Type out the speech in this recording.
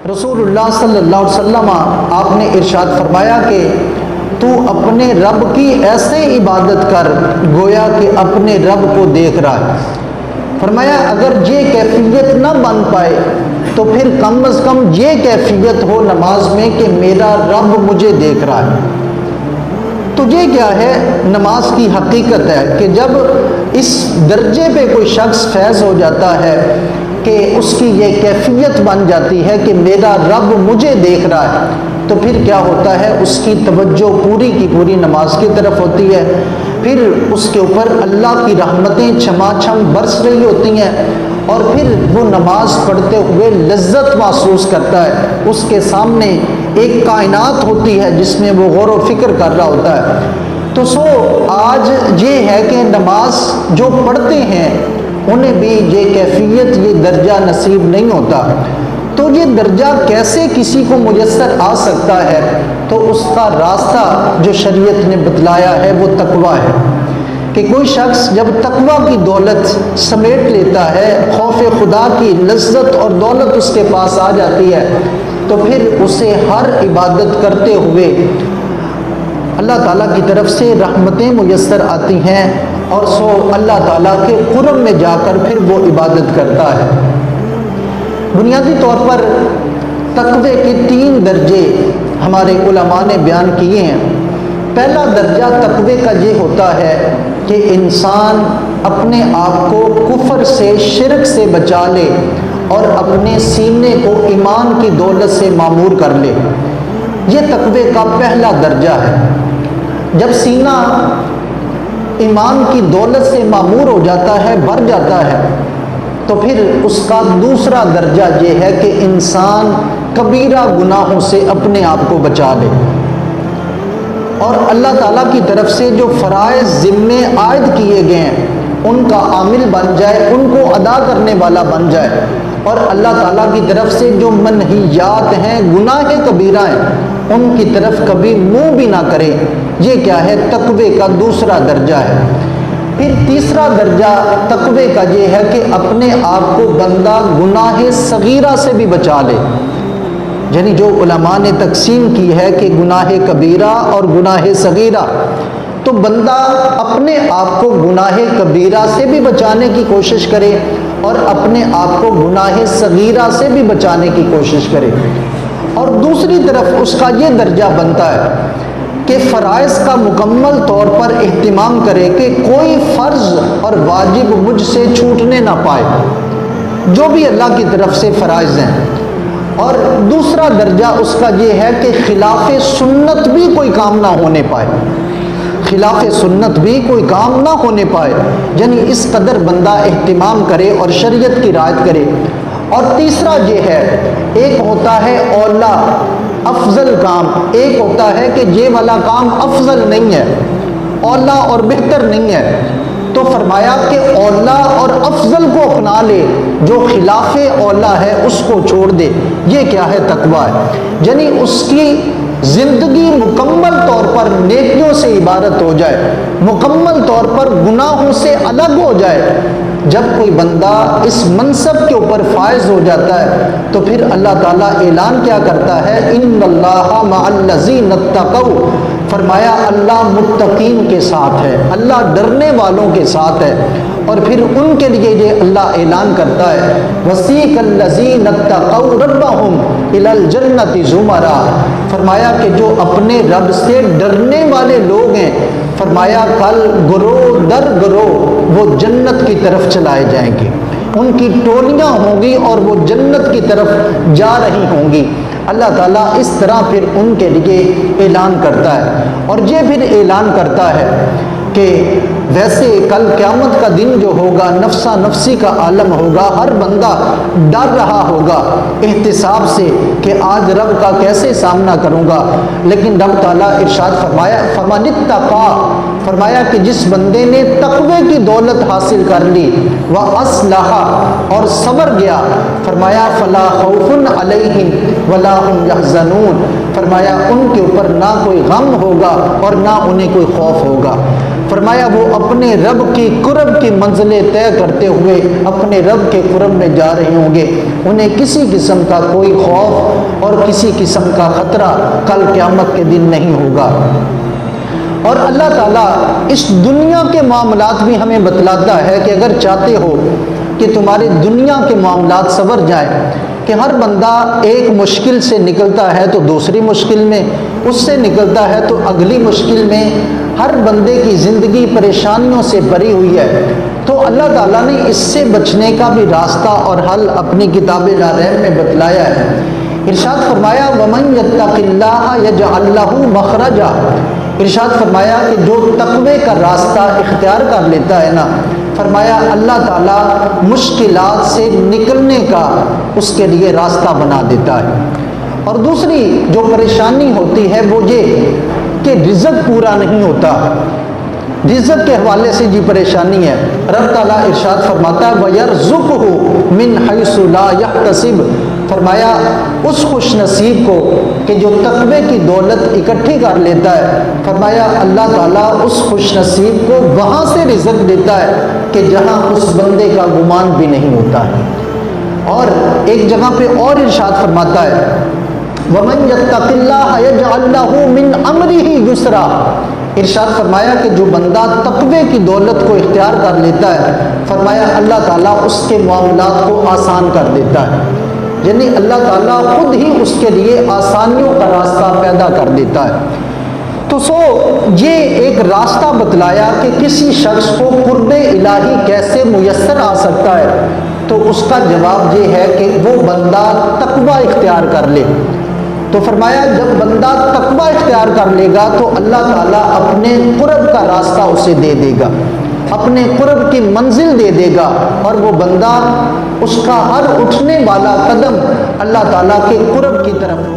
رسول اللہ صلی اللہ علیہ وسلم آپ نے ارشاد فرمایا کہ تو اپنے رب کی ایسے عبادت کر گویا کہ اپنے رب کو دیکھ رہا ہے۔ فرمایا اگر یہ کیفیت نہ بن پائے تو پھر کم از کم یہ کیفیت ہو نماز میں کہ میرا رب مجھے دیکھ رہا ہے۔ تو یہ کیا ہے؟ نماز کی حقیقت ہے کہ جب اس درجے پہ کوئی شخص فیض ہو جاتا ہے کہ اس کی یہ کیفیت بن جاتی ہے کہ میرا رب مجھے دیکھ رہا ہے، تو پھر کیا ہوتا ہے؟ اس کی توجہ پوری کی پوری نماز کی طرف ہوتی ہے، پھر اس کے اوپر اللہ کی رحمتیں چھما چھم برس رہی ہوتی ہیں، اور پھر وہ نماز پڑھتے ہوئے لذت محسوس کرتا ہے۔ اس کے سامنے ایک کائنات ہوتی ہے جس میں وہ غور و فکر کر رہا ہوتا ہے۔ تو آج یہ ہے کہ نماز جو پڑھتے ہیں انہیں بھی یہ کیفیت، یہ درجہ نصیب نہیں ہوتا۔ تو یہ درجہ کیسے کسی کو میسر آ سکتا ہے؟ تو اس کا راستہ جو شریعت نے بتلایا ہے وہ تقویٰ ہے، کہ کوئی شخص جب تقویٰ کی دولت سمیٹ لیتا ہے، خوف خدا کی لذت اور دولت اس کے پاس آ جاتی ہے، تو پھر اسے ہر عبادت کرتے ہوئے اللہ تعالیٰ کی طرف سے رحمتیں میسر آتی ہیں، اور اللہ تعالیٰ کے قرب میں جا کر پھر وہ عبادت کرتا ہے۔ بنیادی طور پر تقوی کے 3 درجے ہمارے علماء نے بیان کیے ہیں۔ پہلا درجہ تقوی کا یہ ہوتا ہے کہ انسان اپنے آپ کو کفر سے، شرک سے بچا لے اور اپنے سینے کو ایمان کی دولت سے معمور کر لے۔ یہ تقوی کا پہلا درجہ ہے۔ جب سینہ ایمان کی دولت سے معمور ہو جاتا ہے، بھر جاتا ہے، تو پھر اس کا دوسرا درجہ یہ ہے کہ انسان کبیرہ گناہوں سے اپنے آپ کو بچا لے، اور اللہ تعالیٰ کی طرف سے جو فرائض ذمے عائد کیے گئے ہیں ان کا عامل بن جائے، ان کو ادا کرنے والا بن جائے، اور اللہ تعالیٰ کی طرف سے جو منہیات ہیں، گناہ کبیرہ ہیں، ان کی طرف کبھی منہ بھی نہ کرے۔ یہ کیا ہے؟ تقوی کا دوسرا درجہ ہے۔ پھر تیسرا درجہ تقوی کا یہ ہے کہ اپنے آپ کو بندہ گناہ صغیرہ سے بھی بچا لے، یعنی جو علماء نے تقسیم کی ہے کہ گناہ کبیرہ اور گناہ صغیرہ، تو بندہ اپنے آپ کو گناہ کبیرہ سے بھی بچانے کی کوشش کرے اور اپنے آپ کو گناہ صغیرہ سے بھی بچانے کی کوشش کرے، اور دوسری طرف اس کا یہ درجہ بنتا ہے کہ فرائض کا مکمل طور پر اہتمام کرے کہ کوئی فرض اور واجب مجھ سے چھوٹنے نہ پائے، جو بھی اللہ کی طرف سے فرائض ہیں۔ اور دوسرا درجہ اس کا یہ ہے کہ خلاف سنت بھی کوئی کام نہ ہونے پائے، خلاف سنت بھی کوئی کام نہ ہونے پائے، یعنی اس قدر بندہ اہتمام کرے اور شریعت کی رعایت کرے۔ اور تیسرا یہ ہے، ایک ہوتا ہے اولا افضل کام، ایک ہوتا ہے کہ یہ والا کام افضل نہیں ہے، اولا اور بہتر نہیں ہے، تو فرمایا کہ اولا اور افضل کو اپنا لے، جو خلاف اولا ہے اس کو چھوڑ دے۔ یہ کیا ہے؟ تقویٰ ہے، یعنی اس کی زندگی مکمل طور پر نیکیوں سے عبارت ہو جائے، مکمل طور پر گناہوں سے الگ ہو جائے۔ جب کوئی بندہ اس منصب کے اوپر فائز ہو جاتا ہے تو پھر اللہ تعالیٰ اعلان کیا کرتا ہے؟ ان اللہ مع الذین اتقوا، فرمایا اللہ متقین کے ساتھ ہے، اللہ ڈرنے والوں کے ساتھ ہے۔ اور پھر ان کے لیے یہ اللہ اعلان کرتا ہے وسیق الذین اتقوا ربہم الی الجنۃ زمرا، فرمایا کہ جو اپنے رب سے ڈرنے والے لوگ ہیں، فرمایا کل گروہ در گروہ وہ جنت کی طرف چلائے جائیں گے، ان کی ٹولیاں ہوں گی اور وہ جنت کی طرف جا رہی ہوں گی۔ اللہ تعالیٰ اس طرح پھر ان کے لیے اعلان کرتا ہے، اور یہ پھر اعلان کرتا ہے کہ ویسے کل قیامت کا دن جو ہوگا نفسا نفسی کا عالم ہوگا، ہر بندہ ڈر رہا ہوگا احتساب سے کہ آج رب کا کیسے سامنا کروں گا، لیکن رب تعالیٰ ارشاد فرمایا فمن اتقا، فرمایا کہ جس بندے نے تقوی کی دولت حاصل کر لی، واصلح اور صبر گیا، فرمایا فلا خوف علیہم ولا هم یحزنون، فرمایا ان کے اوپر نہ کوئی غم ہوگا اور نہ انہیں کوئی خوف ہوگا۔ فرمایا وہ اپنے رب کی قرب کی منزلیں طے کرتے ہوئے اپنے رب کے قرب میں جا رہے ہوں گے، انہیں کسی قسم کا کوئی خوف اور کسی قسم کا خطرہ کل قیامت کے دن نہیں ہوگا۔ اور اللہ تعالیٰ اس دنیا کے معاملات بھی ہمیں بتلاتا ہے کہ اگر چاہتے ہو کہ تمہارے دنیا کے معاملات سنور جائیں، کہ ہر بندہ ایک مشکل سے نکلتا ہے تو دوسری مشکل میں، اس سے نکلتا ہے تو اگلی مشکل میں، ہر بندے کی زندگی پریشانیوں سے بھری ہوئی ہے، تو اللہ تعالیٰ نے اس سے بچنے کا بھی راستہ اور حل اپنی کتاب لا ریب میں بتلایا ہے۔ ارشاد فرمایا وَمَن يَتَّقِ اللَّهَ يَجْعَل لَّهُ مَخْرَجًا، ارشاد فرمایا کہ جو تقوی کا راستہ اختیار کر لیتا ہے نا، فرمایا اللہ تعالیٰ مشکلات سے نکلنے کا اس کے لیے راستہ بنا دیتا ہے۔ اور دوسری جو پریشانی ہوتی ہے وہ یہ کہ رزق پورا نہیں ہوتا، رزق کے حوالے سے جی پریشانی ہے۔ رب تعالیٰ ارشاد فرماتا ہے وَيَرْزُقْهُ مِنْ حَيْثُ لَا يَحْتَسِبُ، فرمایا اس خوش نصیب کو کہ جو تقوی کی دولت اکٹھی کر لیتا ہے، فرمایا اللہ تعالیٰ اس خوش نصیب کو وہاں سے رزق دیتا ہے کہ جہاں اس بندے کا گمان بھی نہیں ہوتا ہے۔ اور ایک جگہ پہ اور ارشاد فرماتا ہے وَمَن يَتَّقِ اللَّهَ يَجْعَل لَّهُ مِنْ أَمْرِهِ يُسْرًا، ارشاد فرمایا کہ جو بندہ تقوی کی دولت کو اختیار کر لیتا ہے، فرمایا اللہ تعالیٰ اس کے معاملات کو آسان کر دیتا ہے، یعنی اللہ تعالیٰ خود ہی اس کے لیے آسانیوں کا راستہ پیدا کر دیتا ہے۔ تو یہ ایک راستہ بتلایا کہ کسی شخص کو قرب الہی کیسے میسر آ سکتا ہے، تو اس کا جواب یہ ہے کہ وہ بندہ تقوی اختیار کر لے۔ تو فرمایا جب بندہ تقوی اختیار کر لے گا تو اللہ تعالیٰ اپنے قرب کا راستہ اسے دے دے گا، اپنے قرب کی منزل دے دے گا، اور وہ بندہ اس کا ہر اٹھنے والا قدم اللہ تعالیٰ کے قرب کی طرف